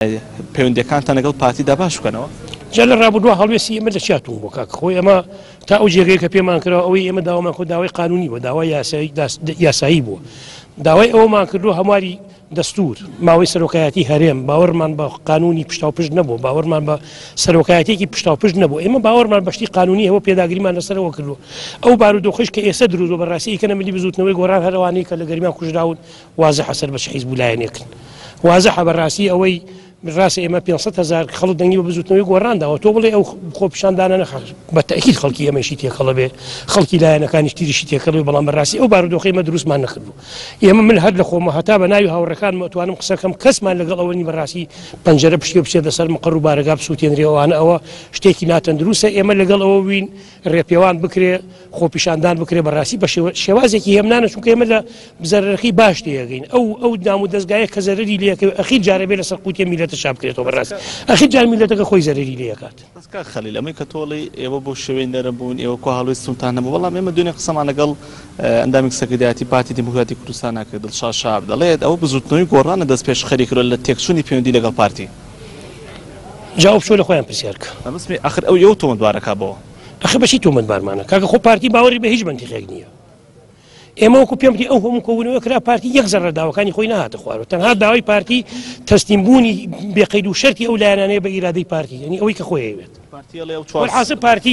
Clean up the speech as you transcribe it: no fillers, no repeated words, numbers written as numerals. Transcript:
پەیوەندیەکانتان لەگەڵ پارتیدا باش بکەنەوە. جا لە ڕابردووە هەڵوێستی ئێمە لە چیاتون بۆ کاک خۆی ئەمە تا ئەو جێگەی کە پێمان کراوە ئەوەی ئێمە داوامان کۆ داوای قانونی بووە، داوای یاسایی بووە، داوای ئەوەمان کردو هەمواری دەستور ماوەی سەرۆکایەتی هەرێم باوەڕمان بە قانونی پشتاوپشت نەبوو، باوەڕمان بە سەرۆکایەتێکی پشتاوپشت نەبوو، ئێمە باوەڕمان بەشتی قانونی هەوە پێداگریمان لەسەرەوە کردو. ئەو بارودۆخش کە ئێستا دروست بە ڕاستی کە نەمەلی بزوتنەوەی گۆڕان هەروانەی کە لە گەرمیان کوژراون وازە حەسەر بە حیزب لایەنێکن، وازە بەڕاستی ئەوەی ڕاست ئێمە 500,000 خەڵک دەنگی بە بزوتنەوەی گۆڕانداوە تۆ بڵێ ئەو خۆپیشاندانە نەخەر بە تەکید خەڵکی ئێمەشی تێکەڵە بێ، خەڵکی لایەنەکانی تریشی تێکەڵەوە، بەڵام بەڕاستی ئەو بارودۆخی ئێمە دروستمان نەکردو. ئێمە من هەر لە خۆمە هەتا بە ناوی هاوڕەکان مەتوانم قسەکەم کەسمان لەگەڵ ئەوەنی بەڕاستی پەنجەرە پشتی بچێتە سەر مقڕ و بارەگا بسووتێنرێەوەوانە ئەوە شتێکی ناتەن دروستە. ئێمە لەگەڵ ئەوە وین ڕێپێوان بکرێ، خۆپیشاندان بکرێ بەڕاستی بە شێوازێکی هێمنانە، چونکە ئێمە لە بزەرەرەخی باش تێگەین. ئەو دام و دەستگایە کە زەرری لێکە ئەخیر جارە بێ لەسەر قوتێ میلەتە شا بکرێتەوە بەڕاستی ئەخیر جار میلەتەکە خۆی زەرری لێ دەکات. بەسکا خەلیل ئەمەی کە تۆڵی ئێوە بۆ شوێن دەرەبوون، ئێوە کۆ هەڵوێستتان نەبوو، بەڵام ئێمە دوێنێ قسەمان لەگەڵ ئەندامی سەکردایەتی پارتی دیموکراتی کوردستان ناکرد دڵشاد شاب دەڵێت ئەوە بزوتنەوەی گۆڕانە دەست پێش خەریکرۆ لە تێکچوونی پەیوەندی لەگەڵ پارتی. جاوب شۆ لە خۆیان پرسیار کە ئەمەسمی ئەخر ئەو یەو تۆمەتبارەکە بەوە ئەخە بەچی تۆمەتبارمانە کاکە خۆ پارتی باوەڕی بە هیچ منتیقێک نییە. ئێمە وەکو پێم وتی ئەو هەموو کۆبوونەوە کرا پارتی یەک زەرڕە داواکانی خۆی نهاتە خوارەوە، تەنها داوای پارتی تەسلیمبوونی بێقەید و شەرتی ئەو لایەنانەیە بە ئیرادەی پارتی، یعنی ئەوەی کە خۆی هەیەوێت. والحاصل پارتی